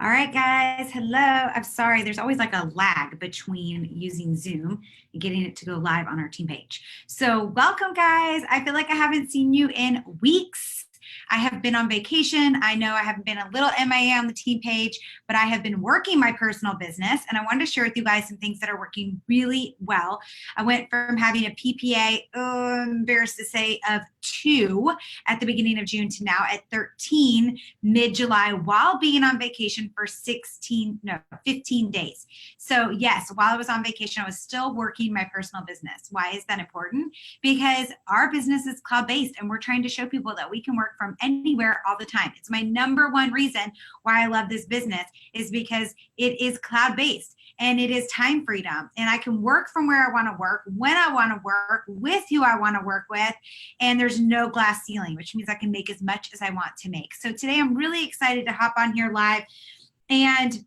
All right, guys. Hello. I'm sorry. There's always like a lag between using Zoom and getting it to go live on our team page. So welcome, guys. I feel like I haven't seen you in weeks. I have been on vacation. I know I have been a little MIA on the team page, but I have been working my personal business, and I wanted to share with you guys some things that are working really well. I went from having a PPA, embarrassed to say, of 2 at the beginning of June to now at 13 mid-July while being on vacation for 15 days. So yes, while I was on vacation, I was still working my personal business. Why is that important? Because our business is cloud-based and we're trying to show people that we can work from anywhere all the time. It's my number one reason why I love this business is because it is cloud-based and it is time freedom. And I can work from where I want to work, when I want to work, with who I want to work with. And there's no glass ceiling, which means I can make as much as I want to make. So today I'm really excited to hop on here live and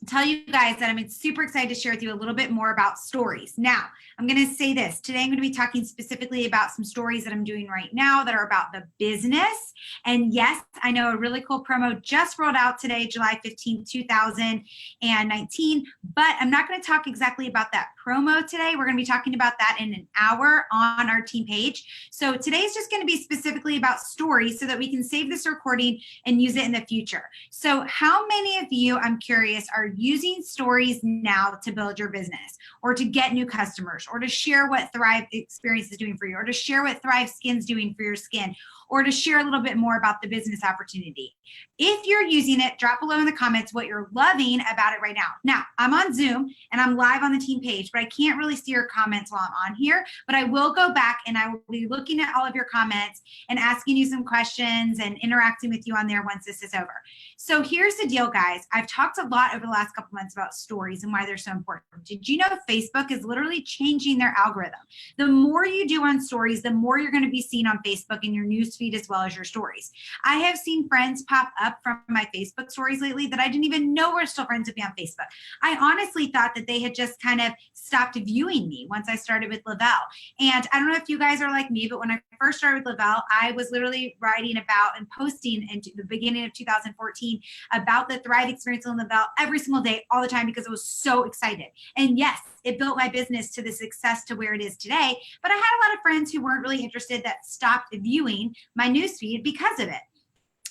tell you guys that I'm super excited to share with you a little bit more about stories. Now, I'm going to say this. Today I'm going to be talking specifically about some stories that I'm doing right now that are about the business. And yes, I know a really cool promo just rolled out today, July 15th, 2019, but I'm not going to talk exactly about that promo today. We're going to be talking about that in an hour on our team page. So today's just going to be specifically about stories so that we can save this recording and use it in the future. So how many of you, I'm curious, are using stories now to build your business or to get new customers or to share what Thrive Experience is doing for you or to share what Thrive Skin's doing for your skin or to share a little bit more about the business opportunity? If you're using it, drop below in the comments what you're loving about it right now. Now, I'm on Zoom and I'm live on the team page, but I can't really see your comments while I'm on here, but I will go back and I will be looking at all of your comments and asking you some questions and interacting with you on there once this is over. So here's the deal, guys. I've talked a lot over the last couple months about stories and why they're so important. Did you know Facebook is literally changing their algorithm? The more you do on stories, the more you're going to be seen on Facebook in your newsfeed as well as your stories. I have seen friends pop up from my Facebook stories lately that I didn't even know were still friends with me on Facebook. I honestly thought that they had just kind of stopped viewing me once I started with Lavelle. And I don't know if you guys are like me, but when I first started with Lavelle, I was literally writing about and posting in the beginning of 2014 about the Thrive Experience on Lavelle every single day, all the time, because I was so excited. And yes, it built my business to the success to where it is today. But I had a lot of friends who weren't really interested that stopped viewing my newsfeed because of it.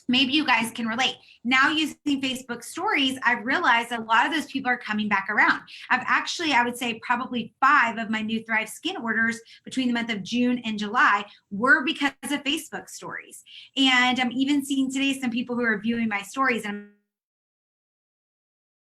Maybe you guys can relate. Now using Facebook stories, I've realized a lot of those people are coming back around. I've actually, I would say probably 5 of my new Thrive Skin orders between the month of June and July were because of Facebook stories. And I'm even seeing today some people who are viewing my stories and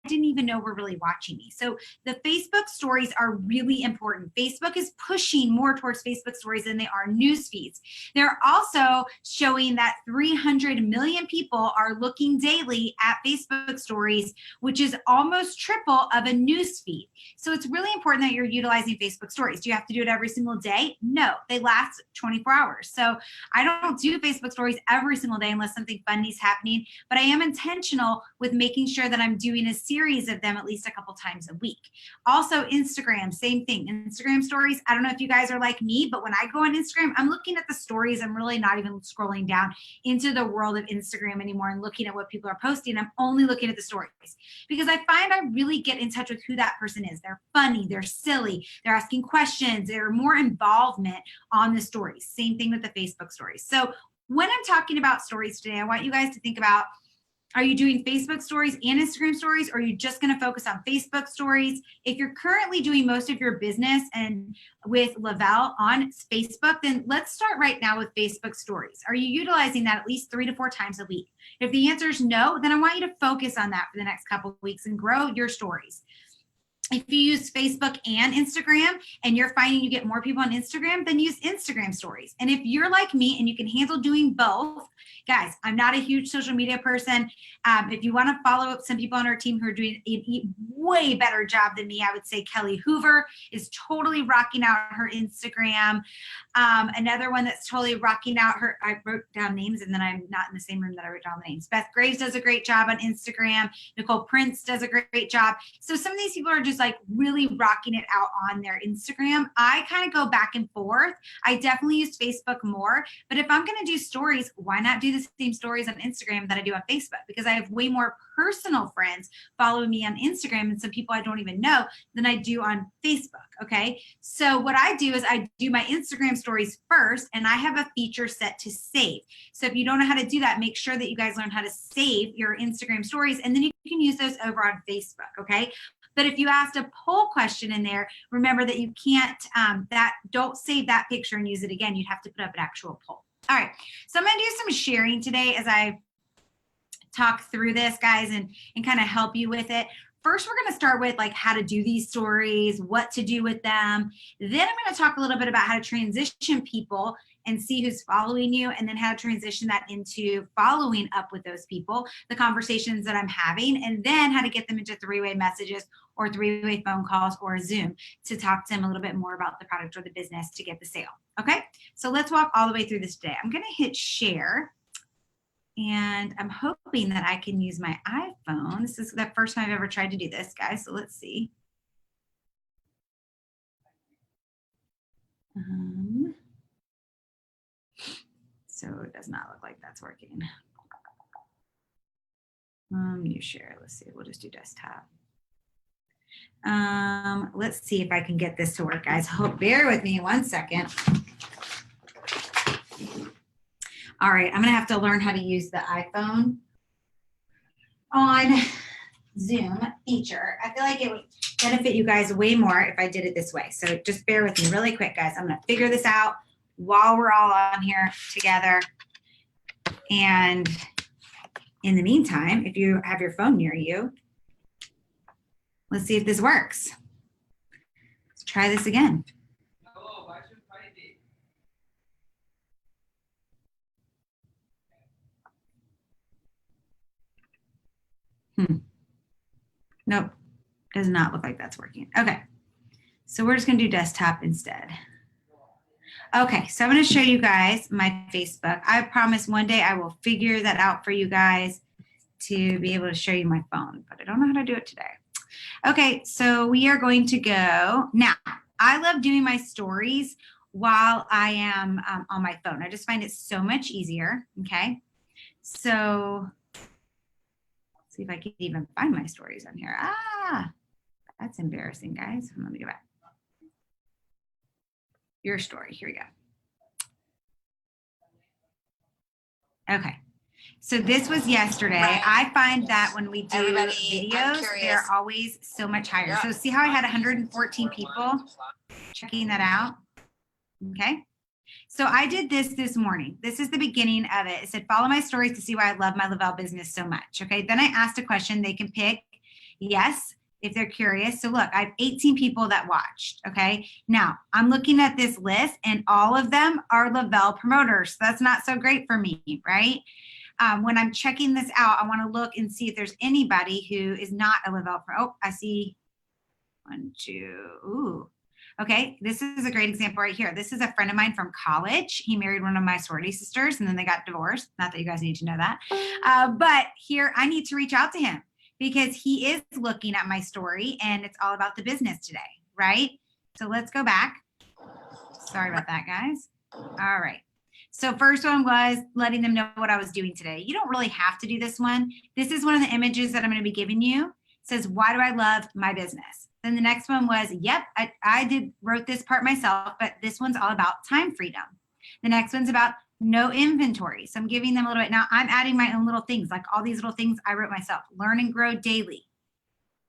I didn't even know were really watching me. So the Facebook stories are really important. Facebook is pushing more towards Facebook stories than they are news feeds. They're also showing that 300 million people are looking daily at Facebook stories, which is almost triple of a news feed. So it's really important that you're utilizing Facebook stories. Do you have to do it every single day? No, they last 24 hours. So I don't do Facebook stories every single day unless something funny is happening, but I am intentional with making sure that I'm doing a series of them at least a couple times a week. Also, Instagram, same thing. Instagram stories, I don't know if you guys are like me, but when I go on Instagram, I'm looking at the stories. I'm really not even scrolling down into the world of Instagram anymore and looking at what people are posting. I'm only looking at the stories because I find I really get in touch with who that person is. They're funny, they're silly, they're asking questions, they're more involvement on the stories. Same thing with the Facebook stories. So when I'm talking about stories today, I want you guys to think about, are you doing Facebook stories and Instagram stories, or are you just going to focus on Facebook stories? If you're currently doing most of your business and with Lavelle on Facebook, then let's start right now with Facebook stories. Are you utilizing that at least 3 to 4 times a week? If the answer is no, then I want you to focus on that for the next couple of weeks and grow your stories. If you use Facebook and Instagram and you're finding you get more people on Instagram, then use Instagram stories. And if you're like me and you can handle doing both, guys, I'm not a huge social media person. If you want to follow up some people on our team who are doing a way better job than me, I would say Kelly Hoover is totally rocking out her Instagram. Another one that's totally rocking out her, I wrote down names and then I'm not in the same room that I wrote down the names. Beth Graves does a great job on Instagram. Nicole Prince does a great job. So some of these people are just like really rocking it out on their Instagram. I kind of go back and forth. I definitely use Facebook more, but if I'm going to do stories, why not do the same stories on Instagram that I do on Facebook? Because I have way more personal friends following me on Instagram and some people I don't even know than I do on Facebook. Okay. So what I do is I do my Instagram stories first, and I have a feature set to save. So if you don't know how to do that, make sure that you guys learn how to save your Instagram stories, and then you can use those over on Facebook. Okay. But if you asked a poll question in there, remember that you can't, don't save that picture and use it again. You'd have to put up an actual poll. All right. So I'm going to do some sharing today as I talk through this, guys, and kind of help you with it. First, we're going to start with like how to do these stories, what to do with them. Then I'm going to talk a little bit about how to transition people and see who's following you, and then how to transition that into following up with those people, the conversations that I'm having, and then how to get them into three-way messages or three-way phone calls or Zoom to talk to them a little bit more about the product or the business to get the sale. Okay, so let's walk all the way through this today. I'm going to hit share. And I'm hoping that I can use my iPhone. This is the first time I've ever tried to do this, guys. So let's see. So it does not look like that's working. New share. Let's see. We'll just do desktop. Let's see if I can get this to work, guys. Bear with me 1 second. All right, I'm gonna have to learn how to use the iPhone on Zoom feature. I feel like it would benefit you guys way more if I did it this way. So just bear with me really quick, guys. I'm gonna figure this out while we're all on here together. And in the meantime, if you have your phone near you, let's see if this works. Let's try this again. Nope, does not look like that's working. Okay, so we're just gonna do desktop instead. Okay, so I'm gonna show you guys my Facebook. I promise one day I will figure that out for you guys to be able to show you my phone, but I don't know how to do it today. Okay, so we are going to go. Now, I love doing my stories while I am on my phone. I just find it so much easier, okay? So see if I can even find my stories on here. That's embarrassing, guys. Let me go back. Your story, here we go. Okay, so this was yesterday. Right. I find that when we do videos, they're always so much higher. Yeah. So see how I had 114 people checking that out? Okay. So I did this morning. This is the beginning of it. It said, follow my stories to see why I love my Lavelle business so much. Okay. Then I asked a question. They can pick yes, if they're curious. So look, I have 18 people that watched. Okay. Now I'm looking at this list and all of them are Lavelle promoters. So that's not so great for me, right? When I'm checking this out, I want to look and see if there's anybody who is not a Lavelle pro. Oh, I see 1, 2. Ooh. Okay, this is a great example right here. This is a friend of mine from college. He married one of my sorority sisters and then they got divorced. Not that you guys need to know that. But here I need to reach out to him because he is looking at my story and it's all about the business today, right? So let's go back. Sorry about that, guys. All right. So first one was letting them know what I was doing today. You don't really have to do this one. This is one of the images that I'm going to be giving you. It says, why do I love my business? Then the next one was, yep, I wrote this part myself, but this one's all about time freedom. The next one's about no inventory. So I'm giving them a little bit. Now I'm adding my own little things, like all these little things I wrote myself. Learn and grow daily,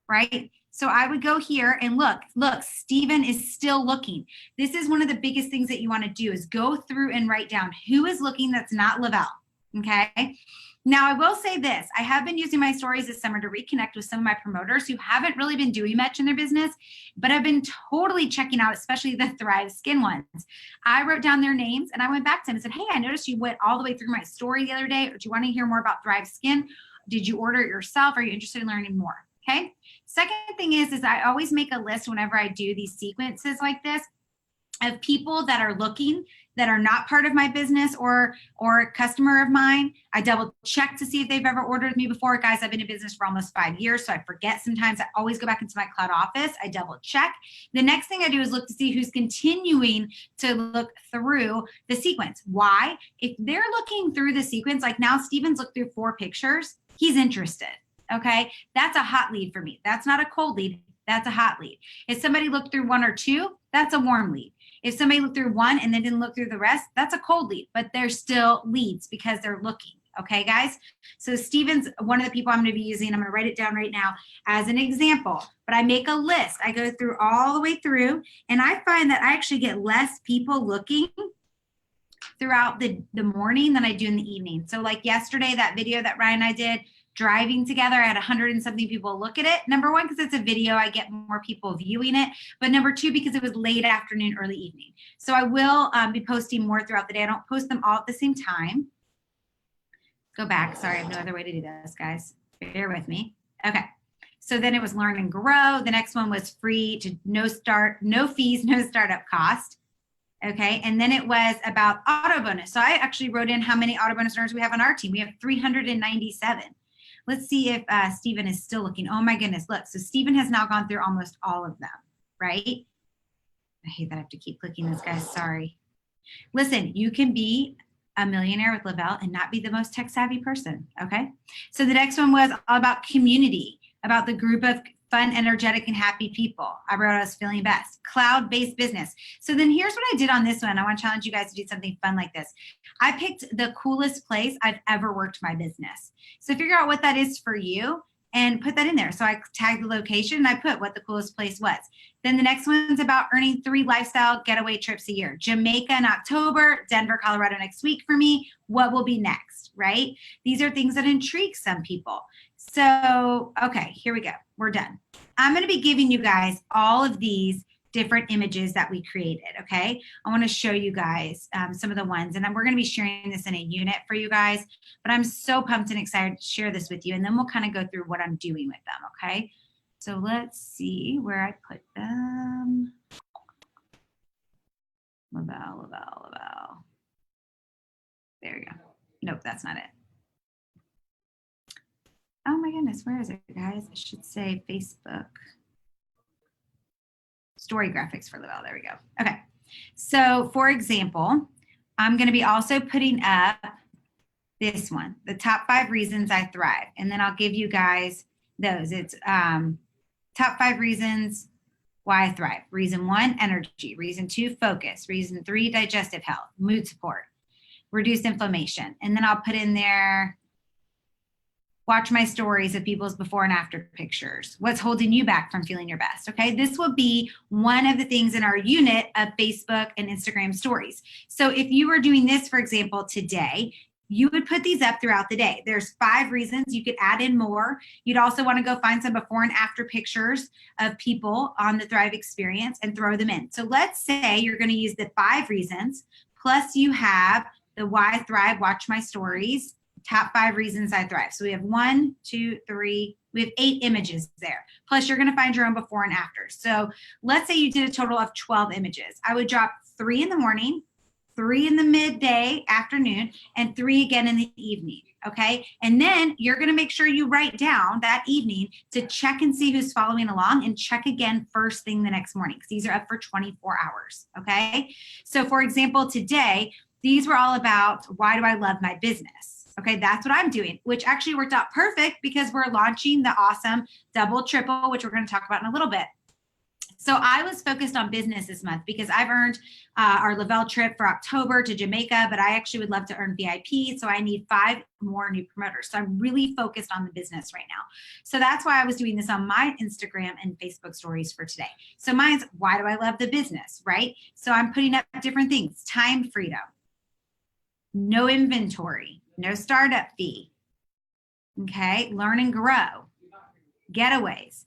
right? So I would go here and look, Stephen is still looking. This is one of the biggest things that you want to do is go through and write down who is looking that's not Lavelle, okay? Now, I will say this. I have been using my stories this summer to reconnect with some of my promoters who haven't really been doing much in their business, but I've been totally checking out, especially the Thrive Skin ones. I wrote down their names and I went back to them and said, hey, I noticed you went all the way through my story the other day. Do you want to hear more about Thrive Skin? Did you order it yourself? Are you interested in learning more? Okay. Second thing is I always make a list whenever I do these sequences like this. of people that are looking that are not part of my business or a customer of mine. I double check to see if they've ever ordered me before. Guys, I've been in business for almost 5 years, so I forget sometimes. I always go back into my cloud office. I double check. The next thing I do is look to see who's continuing to look through the sequence. Why? If they're looking through the sequence, like now Steven's looked through 4 pictures, he's interested. Okay, that's a hot lead for me. That's not a cold lead. That's a hot lead. If somebody looked through 1 or 2, that's a warm lead. If somebody looked through 1 and then didn't look through the rest, that's a cold lead, but they're still leads because they're looking. Okay, guys? So Steven's one of the people I'm going to be using. I'm going to write it down right now as an example, but I make a list. I go through all the way through, and I find that I actually get less people looking throughout the morning than I do in the evening. So like yesterday, that video that Ryan and I did, driving together, I had 100 and something people look at it. Number 1, because it's a video, I get more people viewing it. But number 2, because it was late afternoon, early evening. So I will be posting more throughout the day. I don't post them all at the same time. Go back. Sorry, I have no other way to do this, guys. Bear with me. Okay. So then it was learn and grow. The next one was free to no fees, no startup cost. Okay, and then it was about auto bonus. So I actually wrote in how many auto bonus earners we have on our team. We have 397. Let's see if Steven is still looking. Oh my goodness, look. So Steven has now gone through almost all of them, right? I hate that I have to keep clicking this, guys. Sorry. Listen, you can be a millionaire with Lavelle and not be the most tech savvy person, okay? So the next one was all about community, about the group of fun, energetic, and happy people. I wrote I was feeling best. Cloud-based business. So then here's what I did on this one. I want to challenge you guys to do something fun like this. I picked the coolest place I've ever worked my business. So figure out what that is for you and put that in there. So I tagged the location and I put what the coolest place was. Then the next one's about earning 3 lifestyle getaway trips a year. Jamaica in October, Denver, Colorado next week for me. What will be next, right? These are things that intrigue some people. So, okay, here we go. We're done. I'm going to be giving you guys all of these different images that we created, okay? I want to show you guys some of the ones, and we're going to be sharing this in a unit for you guys, but I'm so pumped and excited to share this with you, and then we'll kind of go through what I'm doing with them, okay? So let's see where I put them. Lavelle. There we go. Nope, that's not it. Oh my goodness, where is it, guys? I should say Facebook. Story graphics for Lavelle. There we go. Okay. So for example, I'm going to be also putting up this one, the top 5 reasons I thrive. And then I'll give you guys those. It's top 5 reasons why I thrive. Reason 1, energy. Reason 2, focus. Reason 3, digestive health, mood support, reduced inflammation. And then I'll put in there, watch my stories of people's before and after pictures. What's holding you back from feeling your best? Okay, this will be one of the things in our unit of Facebook and Instagram stories. So if you were doing this, for example, today, you would put these up throughout the day. There's 5 reasons. You could add in more. You'd also want to go find some before and after pictures of people on the Thrive experience and throw them in. So let's say you're going to use the 5 reasons, plus you have the why I thrive, watch my stories, top 5 reasons I thrive. So we have 1, 2, 3, we have 8 images there. Plus you're going to find your own before and after. So let's say you did a total of 12 images. I would drop 3 in the morning, 3 in the midday, afternoon, and 3 again in the evening. Okay. And then you're going to make sure you write down that evening to check and see who's following along, and check again first thing the next morning, because these are up for 24 hours. Okay. So for example, today, these were all about why do I love my business? Okay, that's what I'm doing, which actually worked out perfect because we're launching the awesome double triple, which we're going to talk about in a little bit. So I was focused on business this month because I've earned our Lavelle trip for October to Jamaica, but I actually would love to earn VIP. So I need 5 more new promoters. So I'm really focused on the business right now. So that's why I was doing this on my Instagram and Facebook stories for today. So mine's why do I love the business, right? So I'm putting up different things: time freedom, no inventory, no startup fee, okay, learn and grow, getaways,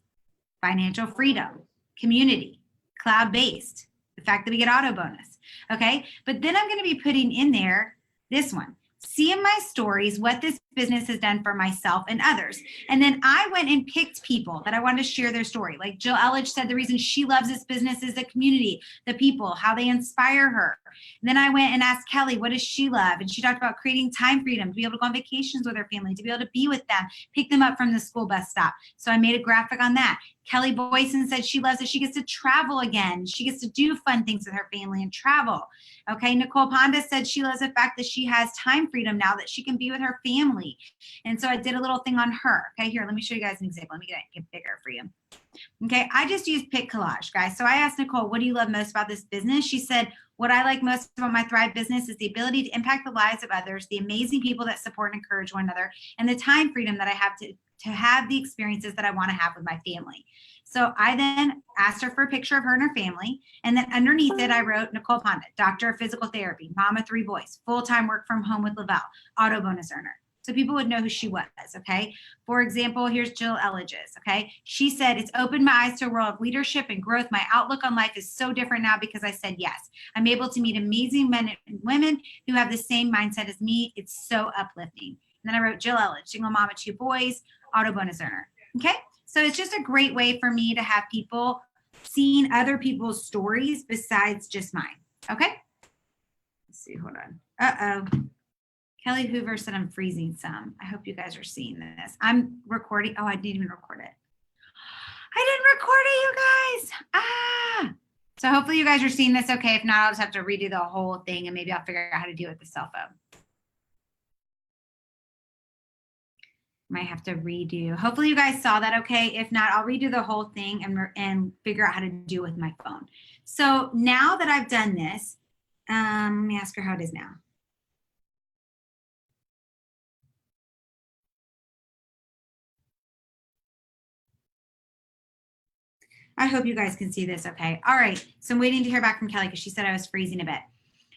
financial freedom, community, cloud-based, the fact that we get auto bonus, okay? But then I'm going to be putting in there this one. See in my stories what this business has done for myself and others. And then I went and picked people that I wanted to share their story. Like Jill Elledge said, the reason she loves this business is the community, the people, how they inspire her. And then I went and asked Kelly, what does she love? And she talked about creating time freedom, to be able to go on vacations with her family, to be able to be with them, pick them up from the school bus stop. So I made a graphic on that. Kelly Boyson said she loves that she gets to travel again. She gets to do fun things with her family and travel. Okay, Nicole Ponda said she loves the fact that she has time freedom now, that she can be with her family. And so I did a little thing on her. Okay, here, let me show you guys an example. Let me get bigger for you. Okay, I just used Pick Collage, guys. So I asked Nicole, what do you love most about this business? She said, what I like most about my Thrive business is the ability to impact the lives of others, the amazing people that support and encourage one another, and the time freedom that I have to have the experiences that I want to have with my family. So I then asked her for a picture of her and her family. And then underneath it, I wrote Nicole Ponda, doctor of physical therapy, mom of 3 boys, full-time work from home with Lavelle, auto bonus earner. So people would know who she was, okay? For example, here's Jill Elledge's, okay? She said, it's opened my eyes to a world of leadership and growth. My outlook on life is so different now because I said yes. I'm able to meet amazing men and women who have the same mindset as me. It's so uplifting. And then I wrote Jill Elledge, single mom of 2 boys, auto bonus earner, okay? So it's just a great way for me to have people seeing other people's stories besides just mine, okay? Let's see, hold on. Uh-oh. Kelly Hoover said I'm freezing some. I hope you guys are seeing this. I'm recording. Oh, I didn't even record it. I didn't record it, you guys. Ah. So hopefully you guys are seeing this okay. If not, I'll just have to redo the whole thing and maybe I'll figure out how to do it with the cell phone. Might have to redo. Hopefully you guys saw that okay. If not, I'll redo the whole thing and figure out how to do it with my phone. So now that I've done this, let me ask her how it is now. I hope you guys can see this okay. All right, so I'm waiting to hear back from Kelly because she said I was freezing a bit.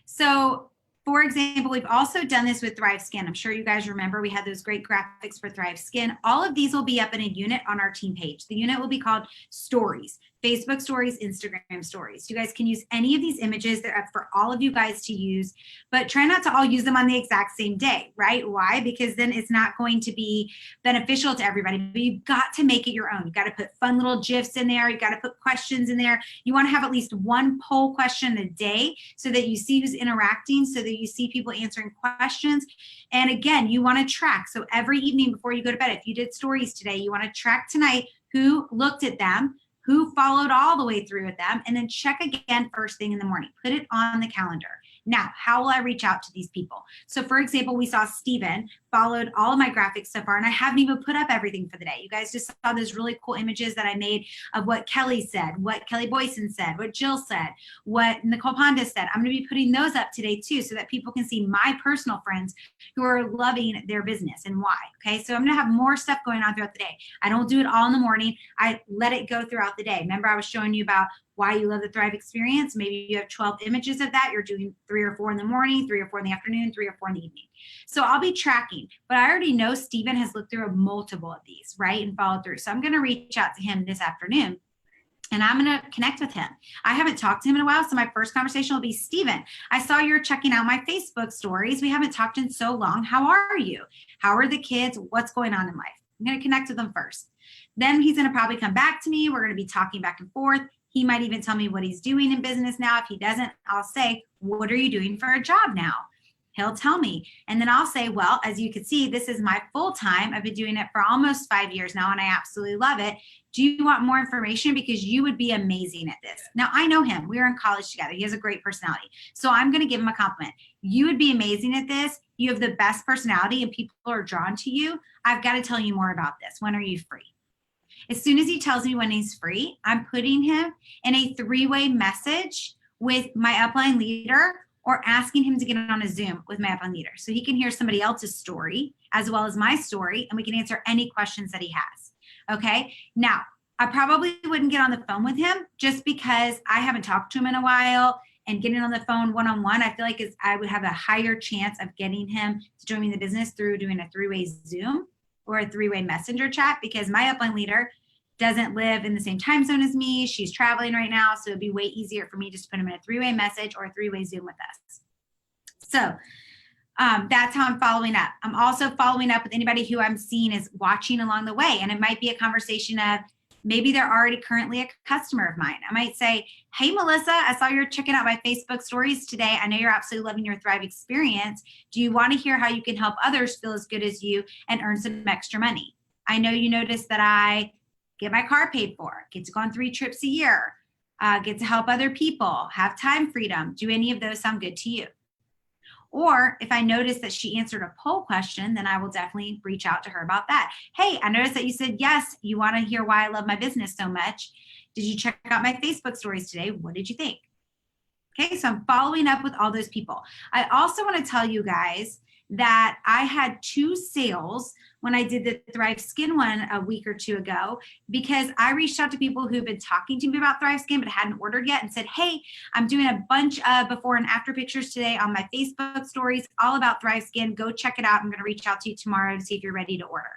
So for example, we've also done this with Thrive Skin. I'm sure you guys remember we had those great graphics for Thrive Skin. All of these will be up in a unit on our team page. The unit will be called Stories, Facebook Stories, Instagram Stories. You guys can use any of these images. They're up for all of you guys to use, but try not to all use them on the exact same day, right? Why? Because then it's not going to be beneficial to everybody, but you've got to make it your own. You've got to put fun little GIFs in there. You've got to put questions in there. You want to have at least one poll question a day so that you see who's interacting, so that you see people answering questions. And again, you want to track. So every evening before you go to bed, if you did stories today, you want to track tonight who looked at them, who followed all the way through with them, and then check again first thing in the morning. Put it on the calendar. Now, how will I reach out to these people? So for example, we saw Steven followed all of my graphics so far, and I haven't even put up everything for the day. You guys just saw those really cool images that I made of what Kelly said, what Kelly Boyson said, what Jill said, what Nicole Ponda said. I'm gonna be putting those up today too, so that people can see my personal friends who are loving their business and why, okay? So I'm gonna have more stuff going on throughout the day. I don't do it all in the morning. I let it go throughout the day. Remember I was showing you about why you love the Thrive experience. Maybe you have 12 images of that. You're doing 3 or 4 in the morning, 3 or 4 in the afternoon, 3 or 4 in the evening. So I'll be tracking, but I already know Steven has looked through multiple of these, right? And followed through. So I'm going to reach out to him this afternoon and I'm going to connect with him. I haven't talked to him in a while. So my first conversation will be, Steven, I saw you're checking out my Facebook stories. We haven't talked in so long. How are you? How are the kids? What's going on in life? I'm going to connect with him first. Then he's going to probably come back to me. We're going to be talking back and forth. He might even tell me what he's doing in business now. If he doesn't, I'll say, what are you doing for a job now? He'll tell me. And then I'll say, well, as you can see, this is my full time. I've been doing it for almost 5 years now, and I absolutely love it. Do you want more information? Because you would be amazing at this. Now, I know him. We were in college together. He has a great personality. So I'm going to give him a compliment. You would be amazing at this. You have the best personality and people are drawn to you. I've got to tell you more about this. When are you free? As soon as he tells me when he's free, I'm putting him in a 3-way message with my upline leader or asking him to get on a Zoom with my upline leader so he can hear somebody else's story as well as my story, and we can answer any questions that he has. Okay. Now, I probably wouldn't get on the phone with him just because I haven't talked to him in a while, and getting on the phone one-on-one, I feel like I would have a higher chance of getting him to join me in the business through doing a 3-way Zoom or a 3-way messenger chat, because my upline leader doesn't live in the same time zone as me. She's traveling right now. So it'd be way easier for me just to put him in a 3-way message or a 3-way Zoom with us. So That's how I'm following up. I'm also following up with anybody who I'm seeing is watching along the way. And it might be a conversation of maybe they're already currently a customer of mine. I might say, hey, Melissa, I saw you're checking out my Facebook stories today. I know you're absolutely loving your Thrive experience. Do you want to hear how you can help others feel as good as you and earn some extra money? I know you noticed that I get my car paid for, get to go on 3 trips a year, get to help other people, have time freedom. Do any of those sound good to you? Or if I notice that she answered a poll question, then I will definitely reach out to her about that. Hey, I noticed that you said, yes, you want to hear why I love my business so much. Did you check out my Facebook stories today? What did you think? Okay, so I'm following up with all those people. I also want to tell you guys that I had 2 sales when I did the Thrive Skin one a week or 2 ago, because I reached out to people who've been talking to me about Thrive Skin but hadn't ordered yet and said, hey, I'm doing a bunch of before and after pictures today on my Facebook stories all about Thrive Skin. Go check it out. I'm going to reach out to you tomorrow to see if you're ready to order.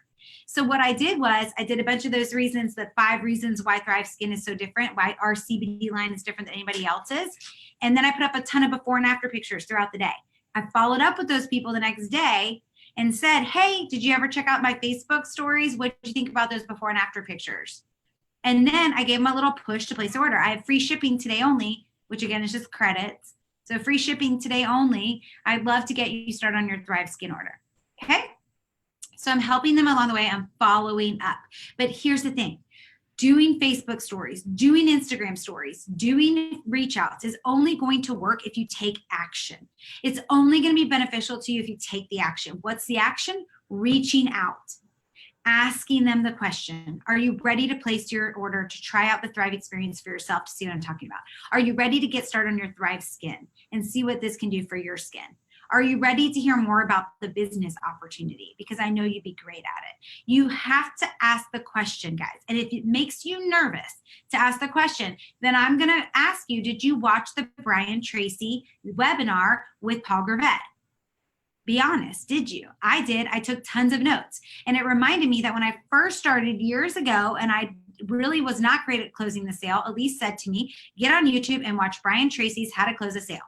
So what I did was I did a bunch of those reasons, the 5 reasons why Thrive Skin is so different, why our CBD line is different than anybody else's. And then I put up a ton of before and after pictures throughout the day. I followed up with those people the next day and said, hey, did you ever check out my Facebook stories? What did you think about those before and after pictures? And then I gave them a little push to place an order. I have free shipping today only, which again is just credits. So free shipping today only. I'd love to get you started on your Thrive Skin order. Okay. So I'm helping them along the way. I'm following up. But here's the thing. Doing Facebook stories, doing Instagram stories, doing reach outs is only going to work if you take action. It's only going to be beneficial to you if you take the action. What's the action? Reaching out, asking them the question. Are you ready to place your order to try out the Thrive experience for yourself to see what I'm talking about? Are you ready to get started on your Thrive Skin and see what this can do for your skin? Are you ready to hear more about the business opportunity? Because I know you'd be great at it. You have to ask the question, guys. And if it makes you nervous to ask the question, then I'm going to ask you, did you watch the Brian Tracy webinar with Paul Gravett? Be honest, did you? I did. I took tons of notes. And it reminded me that when I first started years ago and I really was not great at closing the sale, Elise said to me, get on YouTube and watch Brian Tracy's How to Close a Sale.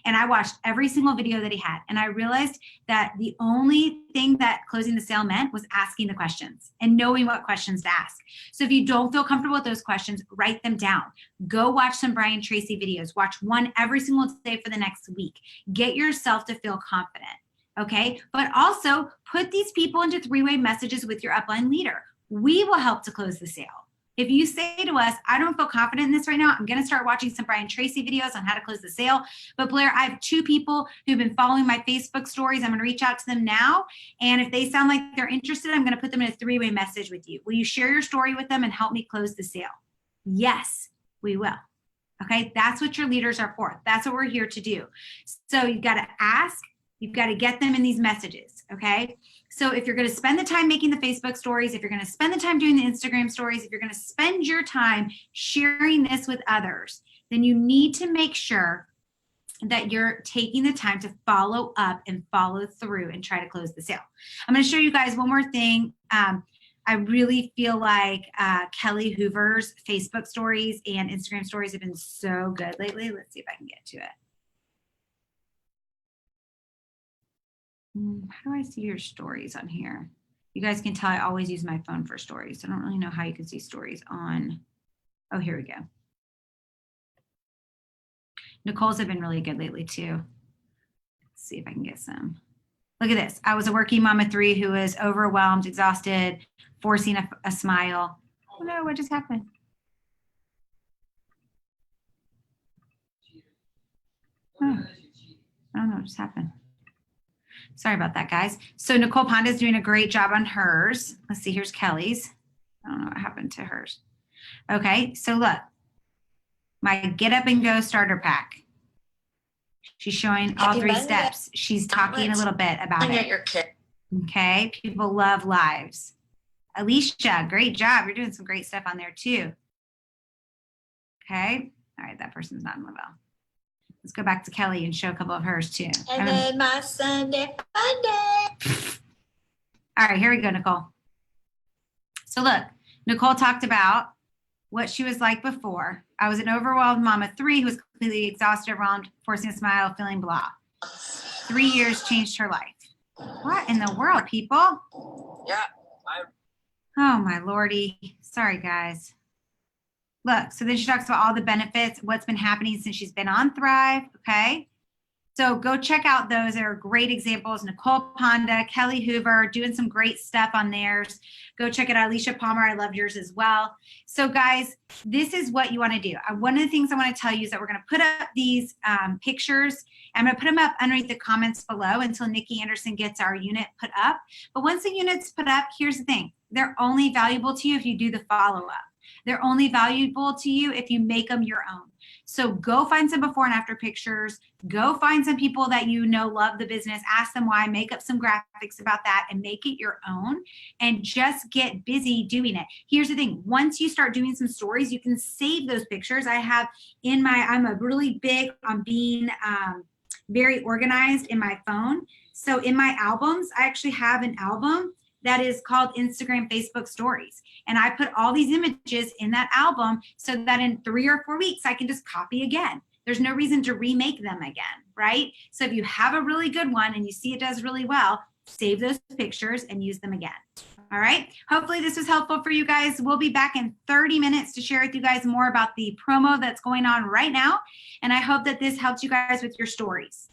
And I watched every single video that he had. And I realized that the only thing that closing the sale meant was asking the questions and knowing what questions to ask. So if you don't feel comfortable with those questions, write them down. Go watch some Brian Tracy videos. Watch one every single day for the next week. Get yourself to feel confident. Okay. But also put these people into 3-way messages with your upline leader. We will help to close the sale. If you say to us, I don't feel confident in this right now, I'm going to start watching some Brian Tracy videos on how to close the sale. But Blair, I have 2 people who've been following my Facebook stories. I'm going to reach out to them now. And if they sound like they're interested, I'm going to put them in a 3-way message with you. Will you share your story with them and help me close the sale? Yes, we will. Okay, that's what your leaders are for. That's what we're here to do. So you've got to ask, you've got to get them in these messages. Okay. So if you're going to spend the time making the Facebook stories, if you're going to spend the time doing the Instagram stories, if you're going to spend your time sharing this with others, then you need to make sure that you're taking the time to follow up and follow through and try to close the sale. I'm going to show you guys one more thing. I really feel like Kelly Hoover's Facebook stories and Instagram stories have been so good lately. Let's see if I can get to it. How do I see your stories on here? You guys can tell I always use my phone for stories. So I don't really know how you can see stories on. Oh, here we go. Nicole's have been really good lately too. Let's see if I can get some. Look at this. I was a working mom of 3 who was overwhelmed, exhausted, forcing a smile. Oh no, what just happened? Oh, I don't know what just happened. Sorry about that, guys. So Nicole Ponda is doing a great job on hers. Let's see, here's Kelly's. I don't know what happened to hers. Okay, so look, my Get Up and Go starter pack. She's showing all 3 steps. She's talking a little bit about it. Okay, people love lives. Alicia, great job. You're doing some great stuff on there too. Okay, all right, that person's not in the bell. Let's go back to Kelly and show a couple of hers too. And then my Sunday fun day. All right, here we go, Nicole. So look, Nicole talked about what she was like before. I was an overwhelmed mom of 3 who was completely exhausted, overwhelmed, forcing a smile, feeling blah. 3 years changed her life. What in the world, people? Yeah. Oh my lordy. Sorry, guys. Look, so then she talks about all the benefits, what's been happening since she's been on Thrive. Okay. So go check out those. They're great examples. Nicole Ponda, Kelly Hoover doing some great stuff on theirs. Go check it out. Alicia Palmer, I loved yours as well. So guys, this is what you want to do. One of the things I want to tell you is that we're going to put up these pictures. I'm going to put them up underneath the comments below until Nikki Anderson gets our unit put up. But once the unit's put up, here's the thing. They're only valuable to you if you do the follow-up. They're only valuable to you if you make them your own. So go find some before and after pictures. Go find some people that you know love the business. Ask them why. Make up some graphics about that and make it your own and just get busy doing it. Here's the thing. Once you start doing some stories, you can save those pictures. I'm a really big on being very organized in my phone. So in my albums, I actually have an album that is called Instagram Facebook Stories. And I put all these images in that album so that in 3 or 4 weeks, I can just copy again. There's no reason to remake them again, right? So if you have a really good one and you see it does really well, save those pictures and use them again. All right. Hopefully this was helpful for you guys. We'll be back in 30 minutes to share with you guys more about the promo that's going on right now. And I hope that this helps you guys with your stories.